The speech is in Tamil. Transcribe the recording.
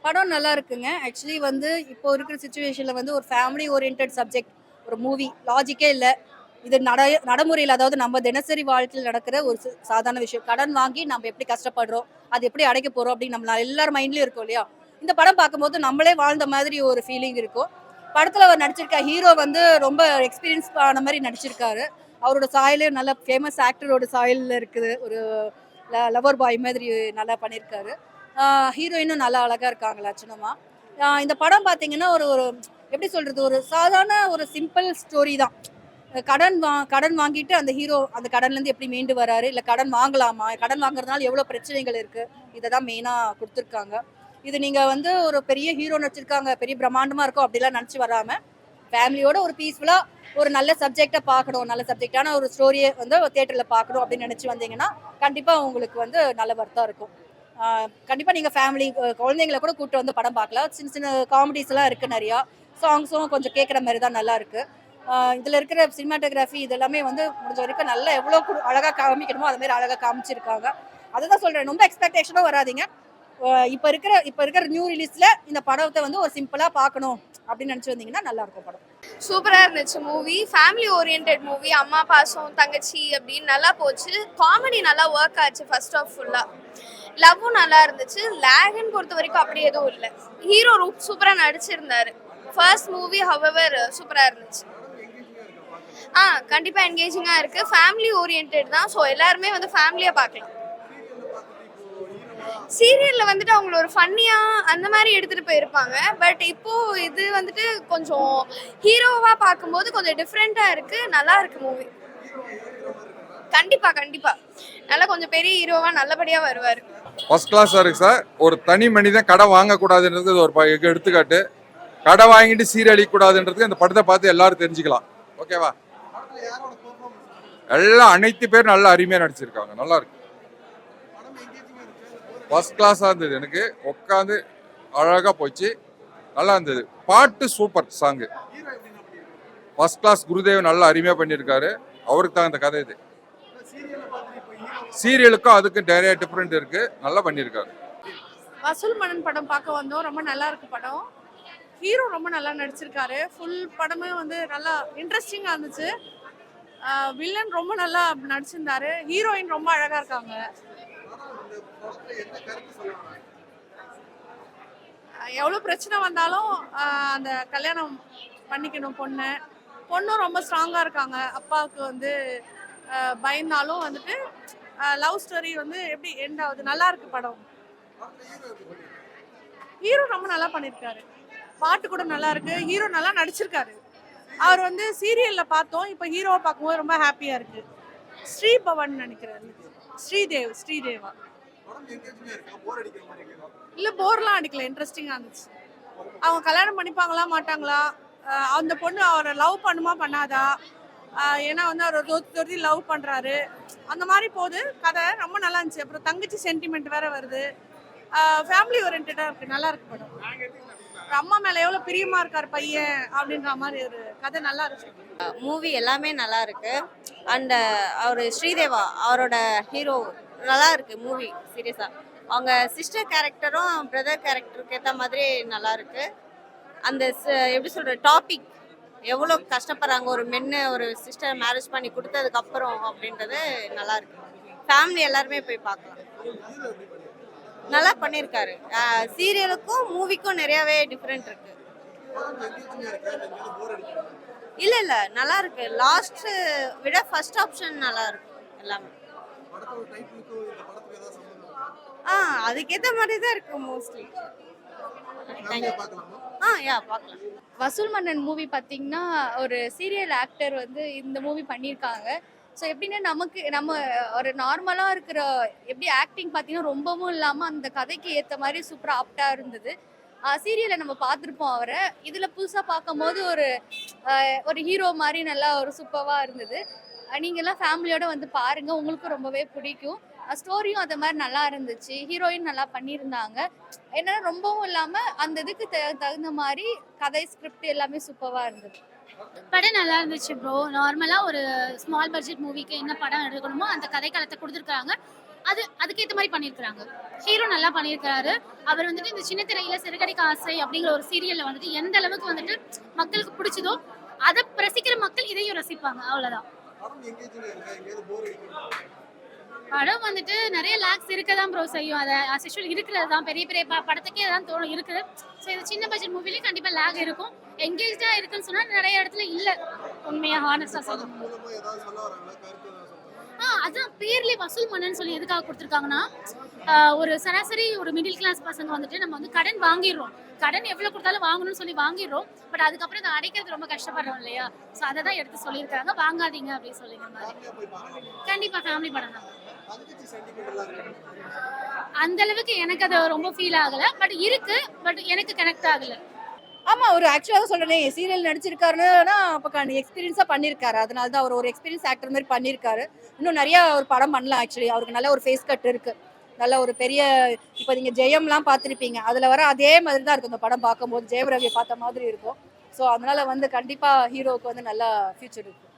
படம் நல்லா இருக்குங்க. ஆக்சுவலி வந்து இப்போ இருக்கிற சிச்சுவேஷன்ல வந்து ஒரு ஃபேமிலி ஓரியன்டட் சப்ஜெக்ட் ஒரு மூவி லாஜிக்கே இல்ல. இது நடைமுறையில அதாவது நம்ம தினசரி வாழ்க்கையில நடக்கிற ஒரு சாதாரண விஷயம். கடன் வாங்கி நம்ம எப்படி கஷ்டப்படுறோம், அது எப்படி அடைக்க போறோம் அப்படின்னு நம்ம எல்லார் மைண்ட்லயும் இருக்கும் இல்லையா? இந்த படம் பார்க்கும்போது நம்மளே வாழ்ந்த மாதிரி ஒரு ஃபீலிங் இருக்கும். படத்துல அவர் நடிச்சிருக்க ஹீரோ வந்து ரொம்ப எக்ஸ்பீரியன்ஸ் ஆன மாரி நடிச்சிருக்காரு. அவரோட சாயலே நல்ல ஃபேமஸ் ஆக்டரோட சாயல்ல இருக்குது. ஒரு லவர் பாய் மாதிரி நல்லா பண்ணியிருக்காரு. ஹீரோயினும் நல்லா அழகா இருக்காங்க லட்சணமா. இந்த படம் பார்த்தீங்கன்னா, ஒரு ஒரு எப்படி சொல்றது? ஒரு சாதாரண ஒரு சிம்பிள் ஸ்டோரி தான். கடன் வாங்கிட்டு அந்த ஹீரோ அந்த கடன்லேருந்து எப்படி மீண்டு வராரு? இல்ல கடன் வாங்கலாமா? கடன் வாங்குறதுனால எவ்வளோ பிரச்சனைகள் இருக்கு? இத தான் மெயினா குடுத்துருக்காங்க. இது நீங்க வந்து ஒரு பெரிய ஹீரோ நடிச்சிருக்காங்க, பெரிய பிரம்மாண்டமா இருக்கும் அப்படிலாம் நெனச்சு வராம, ஃபேமிலியோட ஒரு பீஸ்ஃபுல்லா ஒரு நல்ல சப்ஜெக்ட்ட பார்க்கணும். நல்ல சப்ஜெக்ட்டான ஒரு ஸ்டோரிய வந்து தியேட்டர்ல பார்க்கணும் அப்படின்னு நெனச்சு வந்தீங்கன்னா, கண்டிப்பா உங்களுக்கு வந்து நல்ல வொர்த்தா இருக்கும். ஆ கண்டிப்பா நீங்க ஃபேமிலி குழந்தைங்கள கூட கூட்டு வந்து படம் பார்க்கலாம். சின்ன சின்ன காமெடிஸ்லாம் இருக்கு நெறையா. சாங்ஸும் கொஞ்சம் கேட்குற மாரி தான் நல்லா இருக்கு. இதுல இருக்கிற சினிமாட்டோகிராஃபி இதெல்லாமே வந்து முடிஞ்ச வரைக்கும் நல்லா எவ்வளோ அழகா காமிக்கணுமோ அது மாரி அழகா காமிச்சிருக்காங்க. அதுதான் சொல்றேன். ரொம்ப எக்ஸ்பெக்டேஷனும் வராதீங்க. இப்ப இருக்கிற நியூ ரிலீஸ்ல இந்த படத்த வந்து ஒரு சிம்பிளா பார்க்கணும் அப்படின்னு நினைச்சு வந்தீங்கன்னா நல்லா இருக்கும் படம். சூப்பரா இருந்துச்சு மூவி. Family oriented movie. அம்மா பாசம், தங்கச்சி அப்படின்னு நல்லா போச்சு. காமெடி நல்லா ஒர்க் ஆச்சு ஃபர்ஸ்ட் ஆஃப் ஃபுல்லா. லவ்வும் நல்லா இருந்துச்சு. லேக்னு பொறுத்த வரைக்கும் அப்படி எதுவும் இல்லை. ஹீரோ சூப்பரா நடிச்சிருந்தாரு. ஃபர்ஸ்ட் மூவி ஹவெவர் சூப்பரா இருந்துச்சு. கண்டிப்பா என்கேஜிங்கா இருக்கு. ஃபேமிலி ஓரியன்டட் தான். ஸோ எல்லாருமே வந்து ஃபேமிலியா பார்க்கலாம். சீரியல்ல வந்துட்டு அவங்கள ஒரு ஃபன்னியா அந்த மாதிரி எடுத்துட்டு போயிருப்பாங்க. பட் இப்போ இது வந்துட்டு கொஞ்சம் ஹீரோவா பார்க்கும்போது கொஞ்சம் டிஃப்ரெண்டா இருக்கு. நல்லா இருக்கு மூவி. கண்டிப்பா கண்டிப்பா நல்லா கொஞ்சம் பெரிய ஹீரோவா நல்லபடியா வருவாரு. ஃபர்ஸ்ட் கிளாஸாக இருக்கு சார். ஒரு தனி மனிதன் கடை வாங்கக்கூடாதுன்றது ஒரு எடுத்துக்காட்டு. கடை வாங்கிட்டு சீரழிக்கூடாதுன்றதுக்கு இந்த படத்தை பார்த்து எல்லாரும் தெரிஞ்சுக்கலாம். ஓகேவா? எல்லாம் அனைத்து பேர் நல்லா அருமையாக நடிச்சிருக்காங்க. நல்லா இருக்கு. ஃபர்ஸ்ட் கிளாஸாக இருந்தது. எனக்கு உட்காந்து அழகாக போச்சு. நல்லா இருந்தது. பாட்டு super song. First class. Gurudev நல்லா அருமையாக பண்ணியிருக்காரு. அவருக்கு தான் அந்த கதை இது. சீரியலுக்கும் அதுக்கும் நிறைய டிஃப்ரெண்ட் இருக்கு. நல்லா பண்ணியிருக்காரு. வசூல் மன்னன் படம் பார்க்க வந்தோம். ரொம்ப நல்லா இருக்கு படம். ஹீரோ ரொம்ப நல்லா நடிச்சிருக்காரு. ஃபுல் படமே வந்து நல்லா இன்ட்ரெஸ்டிங்காக இருந்துச்சு. வில்லன் ரொம்ப நல்லா நடிச்சிருந்தாரு. ஹீரோயின் ரொம்ப அழகா இருக்காங்க. எவ்வளோ பிரச்சனை வந்தாலும் அந்த கல்யாணம் பண்ணிக்கணும் பொண்ணும் ரொம்ப ஸ்ட்ராங்காக இருக்காங்க. அப்பாவுக்கு வந்து பயந்தாலும் வந்துட்டு லவ் ஸ்டோரி வந்து எப்படி எண்ட் ஆகுது. நல்லா இருக்கு படம். ஹீரோ ரொம்ப நல்லா பண்ணியிருக்காரு. பாட்டு கூட நல்லா இருக்கு. ஹீரோ நல்லா நடிச்சிருக்காரு. அவர் வந்து சீரியல்ல பார்த்தோம். இப்போ ஹீரோவை பார்க்கும்போது ரொம்ப ஹாப்பியா இருக்கு. ஸ்ரீபவன் நினைக்கிறாரு. ஸ்ரீதேவா. இல்ல போர்லாம் அடிக்கல. இன்ட்ரெஸ்டிங்கா இருந்துச்சு. அவங்க கல்யாணம் பண்ணிப்பாங்களா மாட்டாங்களா, அந்த பொண்ணு அவரை லவ் பண்ணுமா பண்ணாதா, ஏன்னா வந்து அவர் தொத்தி லவ் பண்றாரு, அந்த மாதிரி போகுது கதை. ரொம்ப நல்லா இருந்துச்சு. அப்புறம் தங்கச்சி சென்டிமெண்ட் வேற வருது. ஃபேமிலி ஓரியன்டா இருக்கு. நல்லா இருக்கு படம். அம்மா மேல எவ்வளவு பிரியமா இருக்காரு பையன் அப்படின்ற மாதிரி ஒரு கதை. நல்லா இருக்கு மூவி. எல்லாமே நல்லா இருக்கு. அண்ட் அவர் ஸ்ரீதேவா அவரோட ஹீரோ நல்லா இருக்கு மூவி. சீரியஸா அவங்க சிஸ்டர் கேரக்டரும் பிரதர் கேரக்டருக்கு ஏற்ற மாதிரி நல்லா இருக்கு. அந்த எப்படி சொல்ற டாபிக் எவ்வளோ கஷ்டப்படுறாங்க ஒரு மென்னு ஒரு சிஸ்டர் மேரேஜ் பண்ணி கொடுத்ததுக்கு அப்புறம் அப்படின்றது நல்லா இருக்கு. ஃபேமிலி எல்லாருமே போய் பார்க்கலாம். நல்லா பண்ணியிருக்காரு. சீரியலுக்கும் மூவிக்கும் நிறையவே டிஃப்ரெண்ட் இருக்கு. இல்ல நல்லா இருக்கு. லாஸ்ட் விட ஃபர்ஸ்ட் ஆப்ஷன் நல்லா இருக்கு. எல்லாமே அதுக்கேற்ற மாதிரி தான் இருக்கு மோஸ்ட்லி. பார்க்கலாம். வசூல் மன்னன் மூவி பார்த்தீங்கன்னா ஒரு சீரியல் ஆக்டர் வந்து இந்த மூவி பண்ணியிருக்காங்க. ஸோ எப்படின்னா நம்ம ஒரு நார்மலாக இருக்கிற எப்படி ஆக்டிங் பார்த்தீங்கன்னா ரொம்பவும் இல்லாமல் அந்த கதைக்கு ஏற்ற மாதிரி சூப்பராக ஆப்டாக இருந்தது. சீரியலை நம்ம பார்த்துருப்போம் அவரை. இதில் புதுசாக பார்க்கும்போது ஒரு ஹீரோ மாதிரி நல்லா ஒரு சூப்பராக இருந்தது. நீங்கள்லாம் ஃபேமிலியோட வந்து பாருங்கள், உங்களுக்கும் ரொம்பவே பிடிக்கும். ஸ்டோரியும் அது மாதிரி நல்லா இருந்துச்சு. ஹீரோயின் நல்லா பண்ணியிருந்தாங்க. என்னன்னா ரொம்பவும் இல்லாமல் அந்த இதுக்கு தகுந்த மாதிரி கதை ஸ்கிரிப்ட் எல்லாமே சூப்பராக இருந்தது. படம் நல்லா இருந்துச்சு ப்ரோ. நார்மலாக ஒரு ஸ்மால் பட்ஜெட் மூவிக்கு என்ன படம் எடுக்கணுமோ அந்த கதைக்களத்தை கொடுத்துருக்காங்க. அதுக்கேற்ற மாதிரி பண்ணியிருக்கிறாங்க. ஹீரோ நல்லா பண்ணியிருக்காரு. அவர் வந்துட்டு இந்த சின்ன திரையில சிறுகடிக்க ஆசை அப்படிங்கிற ஒரு சீரியல்ல வந்துட்டு எந்த அளவுக்கு வந்துட்டு மக்களுக்கு பிடிச்சதோ அதை ரசிக்கிற மக்கள் இதையும் ரசிப்பாங்க. அவ்வளவுதான். படம் வந்துட்டு நிறைய லேக்ஸ் இருக்கதான் ப்ரோ செய்யும். அதை அசிஷுவல் இருக்கிறது தான். பெரிய பெரிய படத்துக்கே அதான் தோணும் இருக்குது. ஸோ இது சின்ன பட்ஜெட் மூவிலே கண்டிப்பா லேக் இருக்கும். எங்கேஜா இருக்குன்னு சொன்னா நிறைய இடத்துல இல்ல. உண்மையா ஹானஸ்டா சொல்லணும். அதான் பேர்லயே வசூல் மன்னன்னு சொல்லி எதுக்காக கொடுத்துருக்காங்கன்னா, ஒரு சராசரி ஒரு மிடில் கிளாஸ் பசங்க வந்துட்டு நம்ம வந்து கடன் வாங்கிடுறோம். கடன் எவ்வளவு கொடுத்தாலும் வாங்கணும்னு சொல்லி வாங்கிடுறோம். பட் அதுக்கப்புறம் அதை அடைக்கிறது ரொம்ப கஷ்டப்படுறோம் இல்லையா? ஸோ அதை தான் எடுத்து சொல்லியிருக்காங்க. வாங்காதீங்க அப்படின்னு சொல்லிக்கிற மாதிரி. கண்டிப்பா ஃபேமிலி படம் தான். அந்த அளவுக்கு எனக்கு அது ரொம்ப ஃபீல் ஆகல. பட் இருக்கு. பட் எனக்கு கனெக்ட் ஆகல. ஆமா, ஒரு ஆக்சுவலாக சொல்றேனே சீரியல் நடிச்சிருக்காருன்னா அப்போ எக்ஸ்பீரியன்ஸாக பண்ணியிருக்காரு. அதனால தான் அவர் ஒரு எக்ஸ்பீரியன்ஸ் ஆக்டர் மாதிரி பண்ணியிருக்காரு. இன்னும் நிறைய ஒரு படம் பண்ணலாம். ஆக்சுவலி அவருக்கு நல்ல ஒரு ஃபேஸ் கட் இருக்கு. நல்ல ஒரு பெரிய இப்போ நீங்க ஜெயம்லாம் பார்த்துருப்பீங்க. அதில் வர அதே மாதிரி தான் இருக்கும் இந்த படம் பார்க்கும்போது. ஜெயம் ரவியை பார்த்த மாதிரி இருக்கும். ஸோ அதனால வந்து கண்டிப்பாக ஹீரோவுக்கு வந்து நல்லா ஃபியூச்சர் இருக்கு.